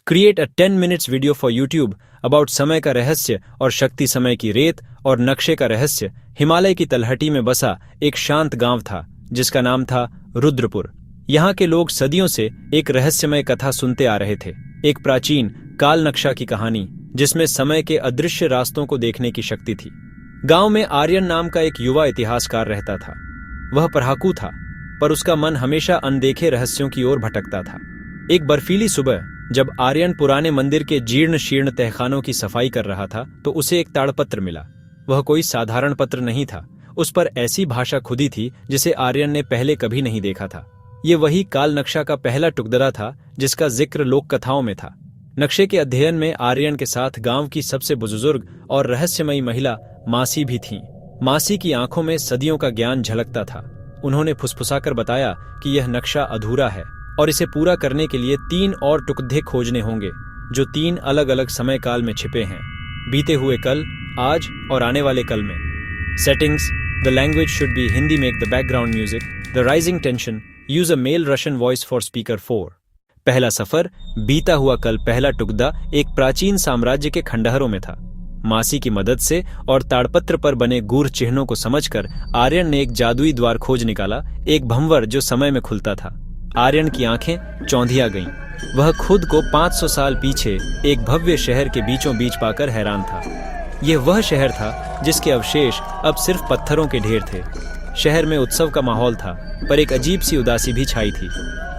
Create a 10 minutes video for YouTube about समय का रहस्य और शक्ति समय की रेत और नक्शे का रहस्य। हिमालय की तलहटी में बसा एक शांत गांव था जिसका नाम था रुद्रपुर। यहाँ के लोग सदियों से एक रहस्यमय कथा सुनते आ रहे थे, एक प्राचीन काल नक्शा की कहानी जिसमें समय के अदृश्य रास्तों को देखने की शक्ति थी। गांव में आर्यन नाम का एक युवा इतिहासकार रहता था। वह पढ़ाकू था, पर उसका मन हमेशा अनदेखे रहस्यों की ओर भटकता था। एक बर्फीली सुबह जब आर्यन पुराने मंदिर के जीर्ण शीर्ण तहखानों की सफाई कर रहा था तो उसे एक ताड़पत्र मिला। वह कोई साधारण पत्र नहीं था, उस पर ऐसी भाषा खुदी थी जिसे आर्यन ने पहले कभी नहीं देखा था। ये वही काल नक्शा का पहला टुकड़ा था जिसका जिक्र लोक कथाओं में था। नक्शे के अध्ययन में आर्यन के साथ गांव की सबसे बुजुर्ग और रहस्यमयी महिला मासी भी थीं। मासी की आंखों में सदियों का ज्ञान झलकता था। उन्होंने फुसफुसाकर बताया कि यह नक्शा अधूरा है और इसे पूरा करने के लिए 3 और टुकड़े खोजने होंगे जो 3 अलग अलग समय काल में छिपे हैं, बीते हुए कल, आज और आने वाले कल में। Settings: the language should be Hindi, make the background music, the rising tension, use a male Russian voice for speaker 4। पहला सफर, बीता हुआ कल। पहला टुकड़ा एक प्राचीन साम्राज्य के खंडहरों में था। मासी की मदद से और ताड़पत्र पर बने गूढ़ चिन्हों को समझकर आर्यन ने एक जादुई द्वार खोज निकाला, एक भंवर जो समय में खुलता था। आर्यन की आंखें चौंधिया गईं। वह खुद को 500 साल पीछे एक भव्य शहर के बीचों बीच पाकर हैरान था। यह वह शहर था जिसके अवशेष अब सिर्फ पत्थरों के ढेर थे। शहर में उत्सव का माहौल था, पर एक अजीब सी उदासी भी छाई थी।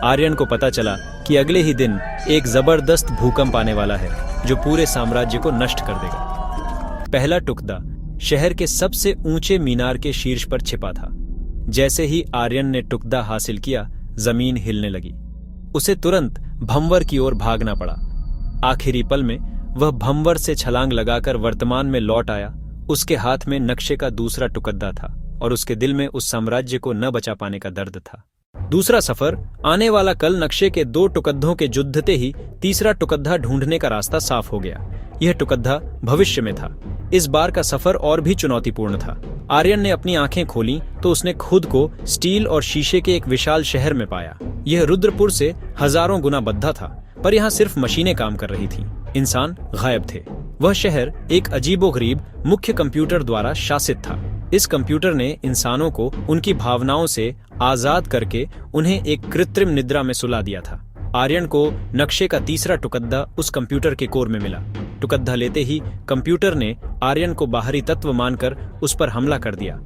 आर्यन को पता चला कि अगले ही दिन एक जबरदस्त भूकंप आने वाला है जो पूरे साम्राज्य को नष्ट कर देगा। पहला टुकड़ा शहर के सबसे ऊंचे मीनार के शीर्ष पर छिपा था। जैसे ही आर्यन ने टुकड़ा हासिल किया, जमीन हिलने लगी। उसे तुरंत भंवर की ओर भागना पड़ा। आखिरी पल में वह भंवर से छलांग लगाकर वर्तमान में लौट आया। उसके हाथ में नक्शे का दूसरा टुकड़ा था और उसके दिल में उस साम्राज्य को न बचा पाने का दर्द था। दूसरा सफर, आने वाला कल। नक्शे के 2 टुकड़ों के जुद्धते ही तीसरा टुकड़ा ढूंढने का रास्ता साफ हो गया। यह टुकड़ा भविष्य में था। इस बार का सफर और भी चुनौतीपूर्ण था। आर्यन ने अपनी आंखें खोली तो उसने खुद को स्टील और शीशे के एक विशाल शहर में पाया। यह रुद्रपुर से हजारों गुना बद्धा था, पर यहाँ सिर्फ मशीनें काम कर रही थीं। इंसान गायब थे। वह शहर एक अजीबोगरीब मुख्य कंप्यूटर द्वारा शासित था। इस कंप्यूटर ने इंसानों को उनकी भावनाओं से आजाद करके उन्हें एक कृत्रिम निद्रा में सुला दिया था। आर्यन को नक्शे का तीसरा टुकड़ा उस कंप्यूटर के कोर में मिला। टुकड़ा लेते ही कंप्यूटर ने आर्यन को बाहरी तत्व मानकर उस पर हमला कर दिया।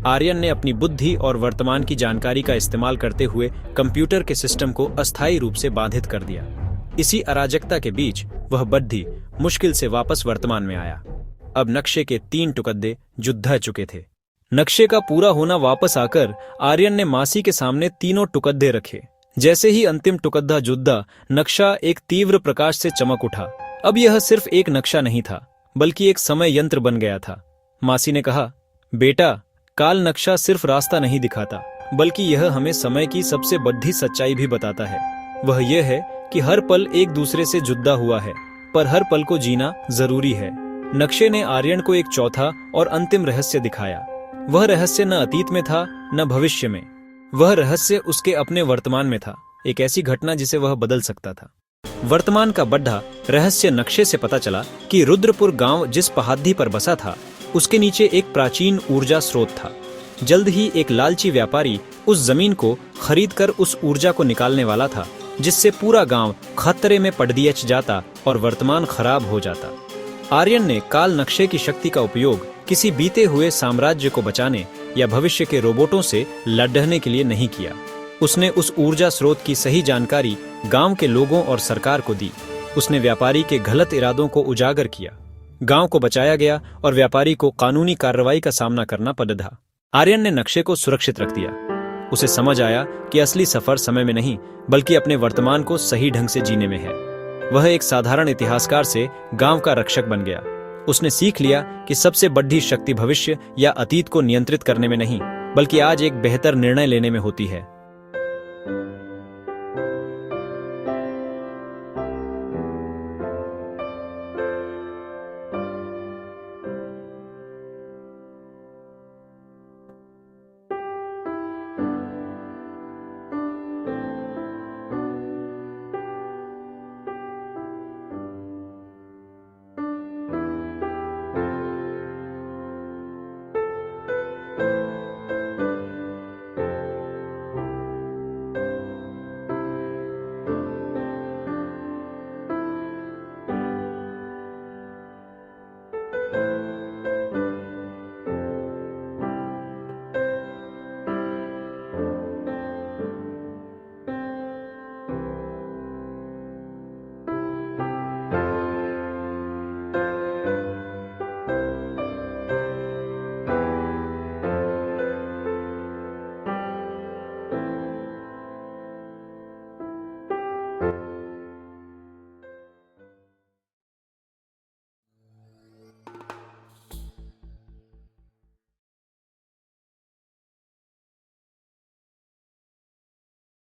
आर्यन ने अपनी बुद्धि और वर्तमान की जानकारी का इस्तेमाल करते हुए कंप्यूटर के सिस्टम को अस्थायी रूप से बाधित कर दिया। इसी अराजकता के बीच वह बद्धी मुश्किल से वापस वर्तमान में आया। अब नक्शे के 3 टुकड़े जुद्धा चुके थे। नक्शे का पूरा होना वापस आकर आर्यन ने मासी के सामने 3 टुकड़े रखे। जैसे ही अंतिम टुकड़ा जुद्धा, नक्शा एक तीव्र प्रकाश से चमक उठा। अब यह सिर्फ एक नक्शा नहीं था, बल्कि एक समय यंत्र बन गया था। मासी ने कहा, बेटा, काल नक्शा सिर्फ रास्ता नहीं दिखाता, बल्कि यह हमें समय की सबसे बड़ी सच्चाई भी बताता है। वह यह है कि हर पल एक दूसरे से जुदा हुआ है, पर हर पल को जीना जरूरी है। नक्शे ने आर्यन को एक चौथा और अंतिम रहस्य दिखाया। वह रहस्य न अतीत में था न भविष्य में। वह रहस्य उसके अपने वर्तमान में था, एक ऐसी घटना जिसे वह बदल सकता था। वर्तमान का बड़ा रहस्य नक्शे से पता चला कि रुद्रपुर गांव जिस पहाड़ी पर बसा था, उसके नीचे एक प्राचीन ऊर्जा स्रोत था। जल्द ही एक लालची व्यापारी उस जमीन को खरीदकर उस ऊर्जा को निकालने वाला था, जिससे पूरा गांव खतरे में पड़ दिया जाता और वर्तमान खराब हो जाता। आर्यन ने काल नक्शे की शक्ति का उपयोग किसी बीते हुए साम्राज्य को बचाने या भविष्य के रोबोटों से लड़ने के लिए नहीं किया। उसने उस ऊर्जा स्रोत की सही जानकारी गांव के लोगों और सरकार को दी। उसने व्यापारी के गलत इरादों को उजागर किया। गांव को बचाया गया और व्यापारी को कानूनी कार्रवाई का सामना करना पड़ा। आर्यन ने नक्शे को सुरक्षित रख दिया। उसे समझ आया कि असली सफर समय में नहीं, बल्कि अपने वर्तमान को सही ढंग से जीने में है। वह एक साधारण इतिहासकार से गांव का रक्षक बन गया। उसने सीख लिया कि सबसे बड़ी शक्ति भविष्य या अतीत को नियंत्रित करने में नहीं, बल्कि आज एक बेहतर निर्णय लेने में होती है।